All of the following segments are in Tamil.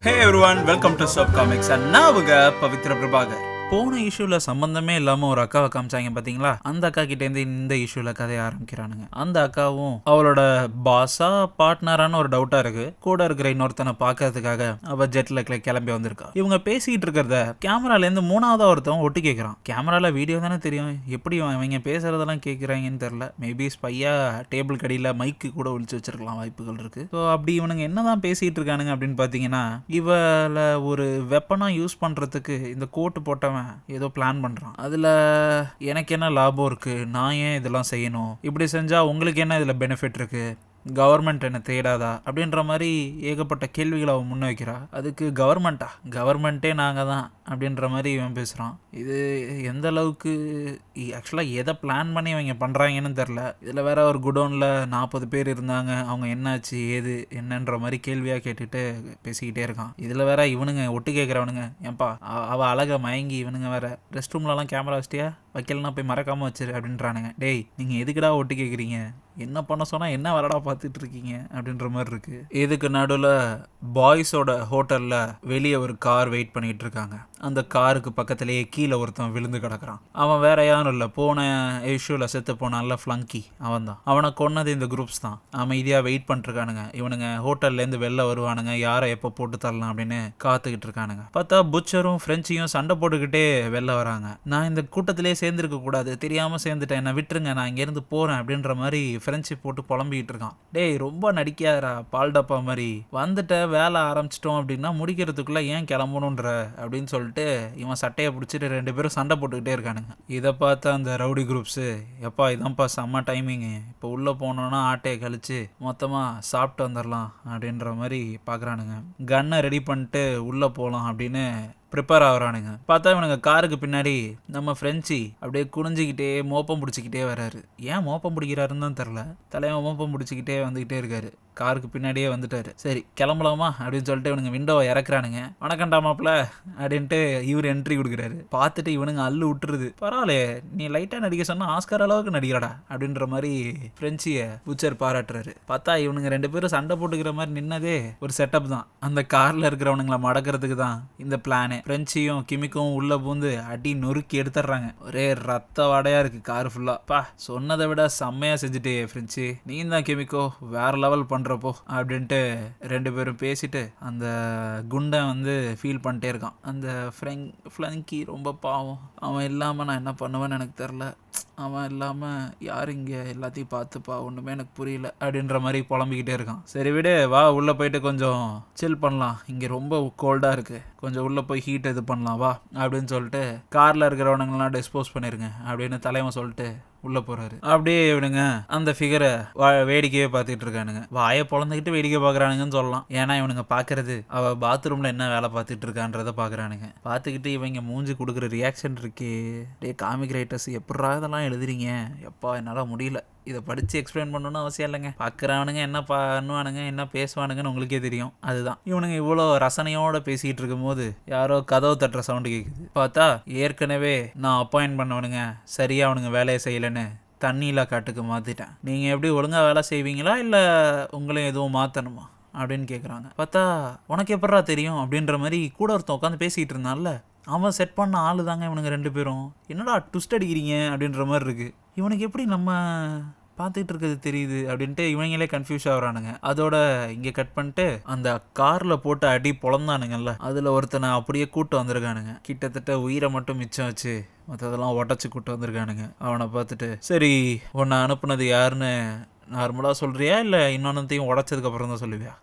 Hey everyone, welcome to Sub Comics and now we got Pavitra Prabhakar. போன இஷ்யூவில் சம்மந்தமே இல்லாமல் ஒரு அக்காவை காமிச்சாங்க பார்த்தீங்களா? அந்த அக்கா கிட்டேருந்து இந்த இஷ்யூவில் கதையை ஆரம்பிக்கிறானுங்க. அந்த அக்காவும் அவளோட பாஸா பார்ட்னரான ஒரு டவுட்டாக இருக்கு. கூட இருக்கிற இன்னொருத்தனை பார்க்கறதுக்காக அவள் ஜெட்டில் கிளம்பி வந்திருக்கா. இவங்க பேசிக்கிட்டு இருக்கிறத கேமராலேருந்து மூணாவதாக ஒருத்தவன் ஒட்டி கேட்குறான். கேமராவில் வீடியோ தானே தெரியும், எப்படி இவங்க பேசுறதெல்லாம் கேட்குறாங்கன்னு தெரில. மேபி ஸ்பையா டேபிள் கடியில் மைக்கு கூட ஒழிச்சு வச்சிருக்கலாம், வாய்ப்புகள் இருக்கு. ஸோ அப்படி இவனுங்க என்னதான் பேசிகிட்டு இருக்கானுங்க அப்படின்னு பார்த்தீங்கன்னா, இவளை ஒரு வெப்பனாக யூஸ் பண்ணுறதுக்கு இந்த கோட்டு போட்டவன் ஏதோ பிளான் பண்றான். அதுல எனக்கு என்ன லாபம் இருக்கு, நான் ஏன் இதெல்லாம் செய்யணும், இப்படி செஞ்சா உங்களுக்கு என்ன இதுல பெனிஃபிட் இருக்கு, கவர்மெண்ட் என்ன தேடாதா அப்படின்ற மாதிரி ஏகப்பட்ட கேள்விகளை அவன் முன்ன வைக்கிறா. அதுக்கு கவர்மெண்ட்டே நாங்கள் தான் அப்படின்ற மாதிரி இவன் பேசுகிறான். இது எந்த அளவுக்கு ஆக்சுவலாக எதை பிளான் பண்ணி அவங்க பண்ணுறாங்கன்னு தெரில. இதில் வேற ஒரு குடோனில் 40 பேர் இருந்தாங்க, அவங்க என்னாச்சு ஏது என்னன்ற மாதிரி கேள்வியாக கேட்டுட்டு பேசிக்கிட்டே இருக்கான். இதில் வேற இவனுங்க ஒட்டு கேட்குறவனுங்க, ஏன்பா அவள் அழகை மயங்கி இவனுங்க வேற ரெஸ்ட் ரூம்லலாம் கேமரா வச்சிட்டியா, வைக்கலன்னா போய் மறக்காமல் வச்சிரு அப்படின்றானுங்க. டேய் நீங்கள் எதுக்குடா ஒட்டு கேட்குறீங்க, என்ன பண்ண சொன்னால் என்ன வரடா பார்த்துட்டு இருக்கீங்க அப்படின்ற மாதிரி இருக்கு. இதுக்கு நடுவில் பாய்ஸோட ஹோட்டலில் வெளியே ஒரு கார் வெயிட் பண்ணிட்டு இருக்காங்க. அந்த காருக்கு பக்கத்துலேயே கீழே ஒருத்தன் விழுந்து கிடக்குறான். அவன் வேற யாரும் இல்லை, போன இஷ்யூவில் செத்து போனான்ல ஃப்ளங்கி, அவன் தான். அவனை கொன்னது இந்த குரூப்ஸ் தான். அமைதியாக வெயிட் பண்ணிருக்கானுங்க. இவனுங்க ஹோட்டல்லேருந்து வெளில வருவானுங்க, யாரை எப்போ போட்டு தரலாம் அப்படின்னு காத்துக்கிட்டு இருக்கானுங்க. பார்த்தா புச்சரும் ஃப்ரெஞ்சியும் சண்டை போட்டுக்கிட்டே வெளில வராங்க. நான் இந்த கூட்டத்திலே சேர்ந்துருக்க கூடாது, தெரியாமல் சேர்ந்துட்டேன், என்னை விட்டுருங்க, நான் இங்கேருந்து போகிறேன் அப்படின்ற மாதிரி ஃப்ரெண்ட்ஷிப் போட்டு புலம்பிக்கிட்டு இருக்கான். டேய் ரொம்ப நடிக்காதரா, பால் டப்பா மாதிரி வந்துட்ட, வேலை ஆரம்பிச்சிட்டோம் அப்படின்னா முடிக்கிறதுக்குள்ள ஏன் கிளம்பணுன்ற அப்படின்னு சொல்லிட்டு இவன் சட்டையை பிடிச்சிட்டு 2 பேரும் சண்டை போட்டுக்கிட்டே இருக்கானுங்க. இதை பார்த்து அந்த ரவுடி குரூப்ஸு, எப்பா இதான்ப்பா செம்ம டைமிங்கு, இப்போ உள்ளே போனோன்னா ஆட்டையை கழிச்சு மொத்தமாக சாப்பிட்டு வந்துடலாம் அப்படின்ற மாதிரி பார்க்குறானுங்க. கன்னை ரெடி பண்ணிட்டு உள்ளே போகலாம் அப்படின்னு ப்ரிப்பேர் ஆகிறானுங்க. பார்த்தா இவனுங்க காருக்கு பின்னாடி நம்ம ஃப்ரெஞ்சி அப்படியே குனிஞ்சிக்கிட்டே மோப்பம் பிடிச்சிக்கிட்டே வர்றாரு. ஏன் மோப்பம் பிடிக்கிறாருன்னு தான் தெரில, தலைவன் மோப்பம் பிடிச்சிக்கிட்டே வந்துக்கிட்டே இருக்காரு. காருக்கு பின்னாடியே வந்துட்டாரு. சரி கிளம்பலாமா அப்படின்னு சொல்லிட்டு இவனுங்க விண்டோவை இறக்குறானுங்க. வணக்கண்டா மாப்பிள்ள அப்படின்ட்டு இவர் என்ட்ரி கொடுக்குறாரு. பார்த்துட்டு இவனுங்க அல்லு விட்டுருது. பரவாயில்ல, நீ லைட்டாக நடிக்க சொன்னால் ஆஸ்கார் அளவுக்கு நடிக்கிறடா அப்படின்ற மாதிரி ஃப்ரெஞ்சியை புச்சர் பாராட்டுறாரு. பார்த்தா இவனுங்க 2 பேரும் சண்டை போட்டுக்கிற மாதிரி நின்னதே ஒரு செட்டப் தான். அந்த காரில் இருக்கிறவனுங்களை மடக்கிறதுக்கு தான் இந்த பிளானு. ஃப்ரெஞ்சியும் கிமிக்கும் உள்ள பூந்து அடி நொறுக்கி எடுத்துடுறாங்க. ஒரே ரத்த வாடையா இருக்கு கார் ஃபுல்லா. பா சொன்னதை விட செம்மையா செஞ்சுட்டே ஃப்ரெஞ்சி, நீ தான் கிமிக்கோ வேற லெவல் பண்றப்போ அப்படின்ட்டு 2 பேரும் பேசிட்டு அந்த குண்டை வந்து ஃபீல் பண்ணிட்டே இருக்கான். அந்த ஃப்ளங்கி ரொம்ப பாவம், அவன் இல்லாம நான் என்ன பண்ணுவேன்னு எனக்கு தெரில, அவன் இல்லாமல் யார் இங்கே எல்லாத்தையும் பார்த்துப்பா, ஒன்றுமே எனக்கு புரியல அப்படின்ற மாதிரி புலம்பிக்கிட்டே இருக்கான். சரி விடு, வா உள்ளே போயிட்டு கொஞ்சம் சில் பண்ணலாம், இங்கே ரொம்ப கோல்டாக இருக்குது, கொஞ்சம் உள்ளே போய் ஹீட் இது பண்ணலாம் வா அப்படின்னு சொல்லிட்டு காரில் இருக்கிறவனுங்களாம் டிஸ்போஸ் பண்ணிருங்க அப்படின்னு தலைவன் சொல்லிட்டு உள்ளே போகிறாரு. அப்படியே இவனுங்க அந்த ஃபிகரை வேடிக்கையே பார்த்துட்டு இருக்கானுங்க. வாயை பொழந்துக்கிட்டு வேடிக்கை பார்க்குறானுங்கன்னு சொல்லலாம். ஏன்னா இவனுங்க பார்க்கறது அவள் பாத்ரூமில் என்ன வேலை பார்த்துட்டு இருக்கான்றதை பார்க்குறானுங்க. பார்த்துக்கிட்டு இவங்க மூஞ்சி கொடுக்குற ரியாக்ஷன் இருக்கே, டே காமிக் ரைட்டர்ஸ் எப்படா இதெல்லாம் எழுதுறீங்க, எப்பா என்னால் முடியல, இதை படித்து எக்ஸ்பிளைன் பண்ணணும்னு அவசியம் இல்லைங்க, பார்க்குறவனுங்க என்ன பண்ணுவானுங்க என்ன பேசுவானுங்கன்னு உங்களுக்கே தெரியும். அதுதான் இவனுங்க இவ்வளோ ரசனையோடு பேசிகிட்டு இருக்கும்போது யாரோ கதவு தட்டுற சவுண்டு கேட்குது. பார்த்தா ஏற்கனவே நான் அப்பாயின்ட் பண்ணவனுங்க சரியாக அவனுங்க வேலையை செய்யலைன்னு தண்ணியில காட்டுக்கு மாற்றிட்டேன், நீங்கள் எப்படி ஒழுங்காக வேலை செய்வீங்களா இல்லை உங்களையும் எதுவும் மாற்றணுமா அப்படின்னு கேட்குறாங்க. பார்த்தா உனக்கு எப்படா தெரியும் அப்படின்ற மாதிரி கூட ஒருத்தன் உட்காந்து பேசிகிட்டு இருந்தான்ல, அவன் செட் பண்ண ஆளு தாங்க இவனுங்க 2 பேரும். என்னடா ட்விஸ்ட் அடிக்கிறீங்க அப்படின்ற மாதிரி இருக்குது. இவனுக்கு எப்படி நம்ம பார்த்துட்டு இருக்கிறது தெரியுது அப்படின்ட்டு இவங்களே கன்ஃபியூஸ் ஆகுறானுங்க. அதோட இங்கே கட் பண்ணிட்டு அந்த காரில் போட்டு அடி பொழந்தானுங்கல்ல, அதில் ஒருத்தனை அப்படியே கூட்டு வந்திருக்கானுங்க. கிட்டத்தட்ட உயிரை மட்டும் மிச்சம் வச்சு மற்றதெல்லாம் உடச்சி கூட்டு வந்திருக்கானுங்க. அவனை பார்த்துட்டு, சரி உன்னை அனுப்புனது யாருன்னு நார்மலாக சொல்கிறியா இல்லை இன்னொன்னையும் உடச்சதுக்கப்புறம் தான் சொல்லுவியா,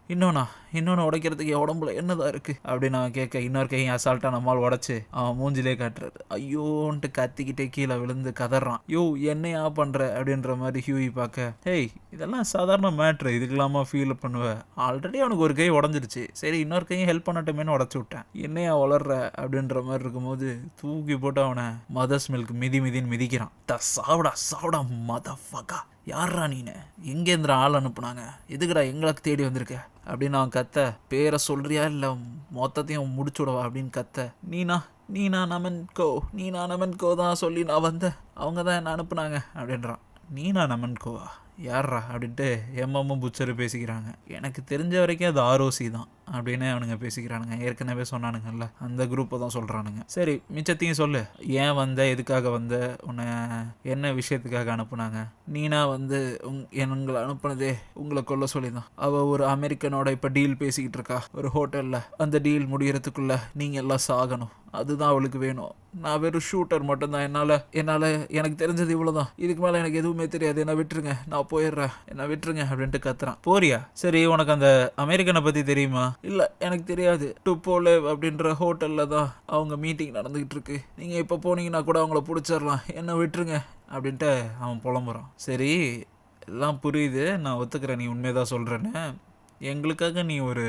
இன்னொன்று உடைக்கிறதுக்கு என் உடம்புல என்னதான் இருக்குது அப்படின்னு அவன் கேட்க, இன்னொரு கையும் அசால்ட்டாக நம்மால் உடச்சி அவன் மூஞ்சிலே காட்டுறாரு. ஐயோன்ட்டு கத்திக்கிட்டே கீழே விழுந்து கதறான். யோ என்னையா பண்ணுற அப்படின்ற மாதிரி ஹியூயி பார்க்க, ஹேய் இதெல்லாம் சாதாரண மேட்ரு, இதுக்கெல்லாமா ஃபீல் பண்ணுவேன், ஆல்ரெடி அவனுக்கு ஒரு கை உடஞ்சிருச்சு, சரி இன்னொரு கையும் ஹெல்ப் பண்ணட்டுமேனு உடச்சி விட்டேன், என்னையா வளர்ற அப்படின்ற மாதிரி இருக்கும்போது தூக்கி போட்டு அவனை மதர்ஸ் மில்க் மிதின்னு மிதிக்கிறான். சாவிடா மதஃபகா, யாரா நீனு, எங்கேந்திர ஆள் அனுப்புனாங்க, எதுக்குடா எங்களுக்கு தேடி வந்திருக்க அப்படின்னு அவன் கத்த, பேரை சொல்றியா இல்லை மொத்தத்தையும் முடிச்சு விடவா அப்படின்னு கத்த, நீனா நமன்கோ தான் சொல்லி நான் வந்தேன், அவங்க தான் என்ன அனுப்புனாங்க அப்படின்றான். நீனா நமன்கோவா, யார்ரா அப்படின்ட்டு எம்எம்மும் புச்சரு பேசிக்கிறாங்க. எனக்கு தெரிஞ்ச வரைக்கும் அது ஆர்ஓசி தான். அப்படின்னு அவனுங்க பேசிக்கிறானுங்க. ஏற்கனவே சொன்னானுங்கல்ல, அந்த குரூப்பை தான் சொல்கிறானுங்க. சரி, மிச்சத்தையும் சொல்லு. ஏன் வந்த, எதுக்காக வந்த, உன்னை என்ன விஷயத்துக்காக அனுப்புனாங்க? நீனா வந்து எங்களை அனுப்புனதே உங்களை கொல்ல சொல்லி தான். அவள் ஒரு அமெரிக்கனோட இப்போ டீல் பேசிக்கிட்டு இருக்கா ஒரு ஹோட்டலில். அந்த டீல் முடியறதுக்குள்ள நீங்கள் எல்லாம் சாகணும், அதுதான் அவளுக்கு வேணும். நான் வெறும் ஷூட்டர் மட்டும்தான். என்னால் எனக்கு தெரிஞ்சது இவ்வளோதான். இதுக்கு மேலே எனக்கு எதுவுமே தெரியாது. என்ன விட்டுருங்க, நான் போயிடுறேன், என்ன விட்டுருங்க அப்படின்ட்டு கத்துறான். போறியா? சரி, உனக்கு அந்த அமெரிக்கனை பற்றி தெரியுமா? இல்லை, எனக்கு தெரியாது. டுப்போலேவ் அப்படின்ற ஹோட்டலில் தான் அவங்க மீட்டிங் நடந்துக்கிட்டு இருக்கு. நீங்கள் இப்போ போனீங்கன்னா கூட அவங்கள பிடிச்சிடலாம், என்ன விட்டுருங்க அப்படின்ட்டு அவன் புலம்புறான். சரி, எல்லாம் புரியுது, நான் ஒத்துக்கிறேன், நீ உண்மையதான் சொல்கிறேன்னு. எங்களுக்காக நீ ஒரு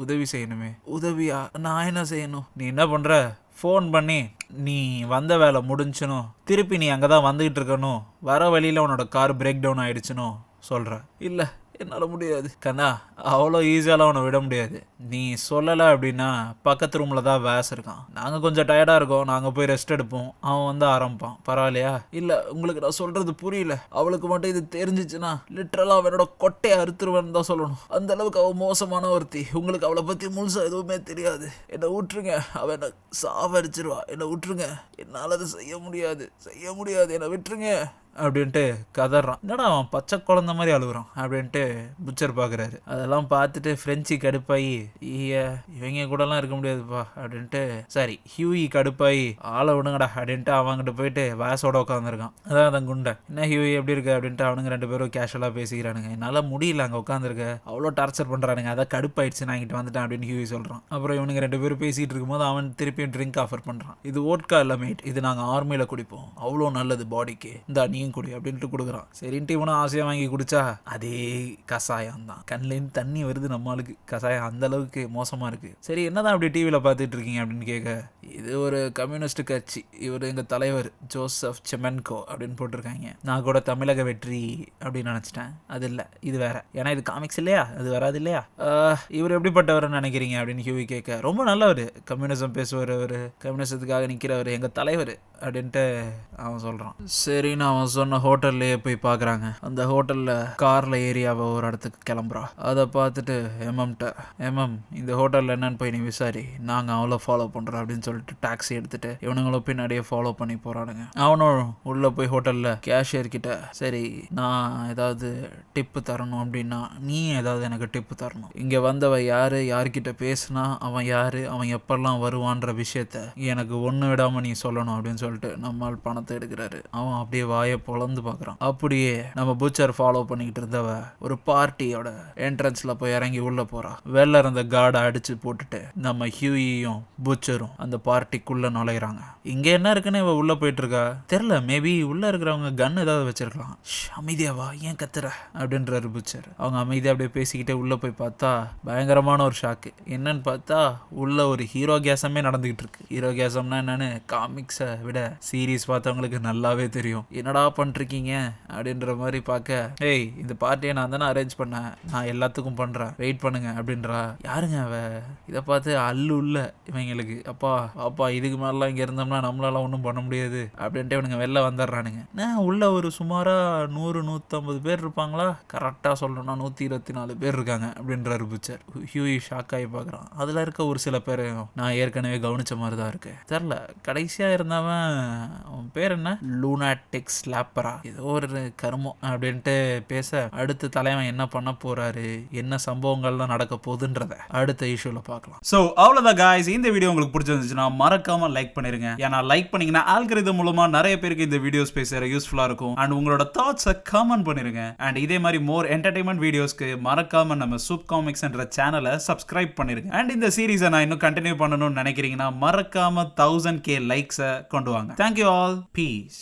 உதவி செய்யணுமே. உதவியா? நான் என்ன செய்யணும்? நீ என்ன பண்ணுற, ஃபோன் பண்ணி நீ வந்த வேலை முடிஞ்சுனோ, திருப்பி நீ அங்கே தான் வந்துக்கிட்டு இருக்கணும், வர வழியில் உன்னோட கார் பிரேக் டவுன் ஆகிடுச்சுனோ சொல்கிற. இல்லை, என்னால் முடியாது கண்ணா, அவ்வளோ ஈஸியாலாம் அவனை விட முடியாது. நீ சொல்லலை அப்படின்னா பக்கத்து ரூமில் தான் வேஸ் இருக்கான், நாங்கள் கொஞ்சம் டயர்டாக இருக்கோம், நாங்கள் போய் ரெஸ்ட் எடுப்போம், அவன் வந்து ஆரம்பிப்பான். பரவாயில்லையா? இல்லை, உங்களுக்கு நான் சொல்கிறது புரியல. அவளுக்கு மட்டும் இது தெரிஞ்சிச்சுன்னா லிட்ரலாக அவனோட கொட்டையை அறுத்துருவேன்னு தான் சொல்லணும். அந்த அளவுக்கு அவள் மோசமான ஒருத்தி. உங்களுக்கு அவளை பற்றி முழுசாக எதுவுமே தெரியாது. என்னை விட்டுருங்க, அவன் என்னை சாவடிச்சிருவா, என்னை விட்டுருங்க, என்னால் அதை செய்ய முடியாது, என்னை விட்டுருங்க அப்படின்ட்டு கதறான். என்னடா அவன் பச்சை குழந்த மாதிரி அழுகுறான் அப்படின்ட்டு புச்சர் பார்க்குறாரு. அதெல்லாம் பார்த்துட்டு ஃப்ரெஞ்சு கடுப்பாயி, இவங்க கூடலாம் இருக்க முடியாதுப்பா அப்படின்ட்டு, சரி ஹியூயி கடுப்பாயி, ஆளை விடுங்கடா அப்படின்ட்டு அவங்ககிட்ட போயிட்டு வாசோட உட்காந்துருக்கான். அதான் அதன் குண்டை. என்ன ஹியூயி எப்படி இருக்கு அப்படின்ட்டு அவனுங்க 2 பேரும் கேஷுவலாக பேசிக்கிறானுங்க. என்னால் முடியல அங்கே உட்காந்துருக்க, அவ்வளோ டார்ச்சர் பண்ணுறானுங்க, அதான் கடுப்பாயிடுச்சு, நான் இங்கிட்ட வந்துட்டேன் அப்படின்னு ஹியூயி சொல்கிறான். அப்புறம் இவனுங்க 2 பேரும் பேசிகிட்டு இருக்கும்போது அவன் திருப்பியும் ட்ரிங்க் ஆஃபர் பண்ணுறான். இது ஓட்கா இல்லை மேட், இது நாங்கள் ஆர்மியில் குடிப்போம், அவ்வளோ நல்லது பாடிக்கு, இந்த நீயும் குடி அப்படின்ட்டு கொடுக்குறான். சரின்ட்டு இவனும் ஆசையாக வாங்கி குடிச்சா அதே கசாயம் தான். கண்லேருந்து தண்ணி வருது நம்மளுக்கு. கசாயம் அந்த அளவுக்கு மோசமாக இருக்குது. சரி, என்னதான் அப்படி டிவியில் பார்த்துட்டு இருக்கீங்க அப்படின்னு கேட்க, இது ஒரு கம்யூனிஸ்ட் கட்சி, இவர் எங்கள் தலைவர் ஜோசப் செமென்கோ அப்படின்னு போட்டிருக்காங்க. நான் கூட தமிழக வெற்றி அப்படின்னு நினச்சிட்டேன். அது இல்லை, இது வேற. ஏன்னா இது காமிக்ஸ் இல்லையா, அது வராது இல்லையா. இவர் எப்படிப்பட்டவர்னு நினைக்கிறீங்க அப்படின்னு ஹியூவி கேட்க, ரொம்ப நல்லவர், கம்யூனிசம் பேசுவார், அவர் கம்யூனிசத்துக்காக நிற்கிறவர், எங்கள் தலைவர் அப்படின்ட்டு அவன் சொல்கிறான். சரின்னு அவன் சொன்ன ஹோட்டல்லையே போய் பார்க்குறாங்க. அந்த ஹோட்டலில் காரில் ஏறி அவள் ஒரு இடத்துக்கு கிளம்புறா. அதை பார்த்துட்டு எம்எம் இந்த ஹோட்டலில் என்னன்னு போய் நீ விசாரி, நாங்கள் அவளை ஃபாலோ பண்ணுறோம் அப்படின்னு சொல்லிட்டு டாக்ஸி எடுத்துட்டு இவனுங்களும் பின்னாடியே ஃபாலோ பண்ணி போகிறானுங்க. அவனும் உள்ளே போய் ஹோட்டலில் கேஷியர் கிட்ட, சரி நான் ஏதாவது டிப்பு தரணும் அப்படின்னா நீ ஏதாவது எனக்கு டிப்பு தரணும், இங்கே வந்தவ யாரு, யார்கிட்ட பேசுனா அவன் யாரு, அவன் எப்பெல்லாம் வருவான்ற விஷயத்த எனக்கு ஒன்று விடாமல் நீ சொல்லணும் அப்படின்னு சொல்லிட்டு நம்மால் பணத்தை எடுக்கிறாரு. அவன் அப்படியே வாயை பொழந்து பார்க்குறான். அப்படியே நம்ம புச்சர் ஃபாலோ பண்ணிக்கிட்டு இருந்தவ ஒரு பார்ட்டியோட என்ட்ரன்ஸில் போய் இறங்கி உள்ள போறா. வெளில இருந்த கார்டை அடிச்சு போட்டுட்டு நம்ம ஹியூயும் புச்சரும் அந்த பார்ட்டிக்குள்ள நுழையிறாங்க. இங்க என்ன இருக்குன்னு இவ உள்ள போயிட்டு இருக்கா தெரியல. மேபி உள்ள இருக்கிறவங்க கன் ஏதாவது வச்சிருக்கலாம். அமைதியாவா, ஏன் கத்துற அப்படின்றாரு புச்சர். அவங்க அமைதியா அப்படியே பேசிக்கிட்டே உள்ள போய் பார்த்தா பயங்கரமான ஒரு ஷாக்கு. என்னன்னு பார்த்தா உள்ள ஒரு ஹீரோ கேசமே நடந்துகிட்டு இருக்கு. ஹீரோ கேசம்னா என்னன்னு காமிக்ஸை விட சீரீஸ் பார்த்தவங்களுக்கு நல்லாவே தெரியும். என்னடா பண்ணிருக்கீங்க அப்படின்ற மாதிரி பார்க்க, ஏய் இந்த பார்ட்டியை நான் தானே அரேஞ்ச் பண்ணேன், நான் எல்லாத்துக்கும் பண்ணுறேன், வெயிட் பண்ணுங்க அப்படின்றா. யாருங்க அவ? இதை பார்த்து அல்லு உள்ள இவங்களுக்கு, அப்பா இதுக்கு மேலாம் இங்கே இருந்தோம்னா நம்மளால ஒன்றும் பண்ண முடியாது அப்படின்ட்டு இவனுங்க வெளில வந்துடுறானுங்க. நான் உள்ள ஒரு சுமாராக 100-150 பேர் இருப்பாங்களா, கரெக்டாக சொல்லணும்னா 124 பேர் இருக்காங்க அப்படின்றாரு புச்சர். ஹியூயி ஷாக் ஆகி பார்க்குறான். அதில் இருக்க ஒரு சில பேர் நான் ஏற்கனவே கவனிச்ச மாதிரி தான் இருக்கு. தெரில, கடைசியாக இருந்தவன் அவன் பேர் என்ன, லூனாட்டிக் ஸ்லாப்பரா, ஏதோ ஒரு கருமம் அப்படின்ட்டு பேச, அடுத்த தலைவன் என்ன பண்ண போறாரு, என்ன சம்பவங்கள்லாம் நடக்க போகுதுன்றத அடுத்த இஷ்யூல பார்க்கலாம். ஸோ அவ்வளோதான் guys, இந்த வீடியோ உங்களுக்கு பிடிச்சிருந்துச்சுன்னா மறக்காம லைக் பண்ணிருங்க. ஏன்னா லைக் பண்ணீங்கன்னா ஆல்கரிதம் மூலமா நிறைய பேருக்கு இந்த வீடியோ ஸ்பேஸ் யூஸ்ஃபுல்லா இருக்கும். அண்ட் உங்களோட தாட்ஸை கமெண்ட் பண்ணிருங்க. அண்ட் இதே மாதிரி மோர் என்டர்டைன்மெண்ட் வீடியோஸ்க்கு மறக்காம நம்ம சூப் காமிக்ஸ் என்ற சேனலை சப்ஸ்கிரைப் பண்ணிருங்க. அண்ட் இந்த சீரீஸை நான் இன்னும் கண்டினியூ பண்ணணும்னு நினைக்கிறீங்கன்னா மறக்காம 1000K லைக்ஸை கொண்டு வாங்க. Thank you all, piece.